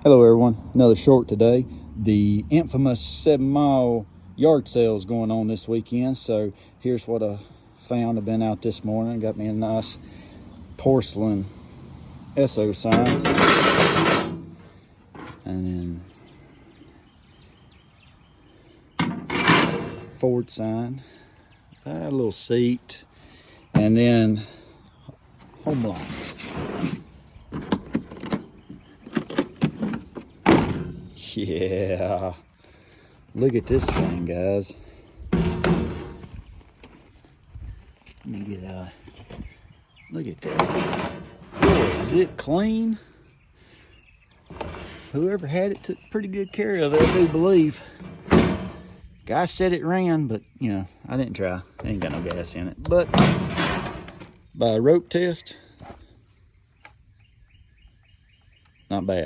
Hello everyone, another short today. The infamous 7 Mile yard sale is going on this weekend, so here's what I found. I've been out this morning, got me a nice porcelain Esso sign, and then Ford sign, a little seat, and then home lines. Yeah, look at this thing, guys. Let me get look at that. Boy, is it clean. Whoever had it took pretty good care of it, I do believe. Guy said it ran, but you know, I didn't try. I ain't got no gas in it. But by a rope test, not bad.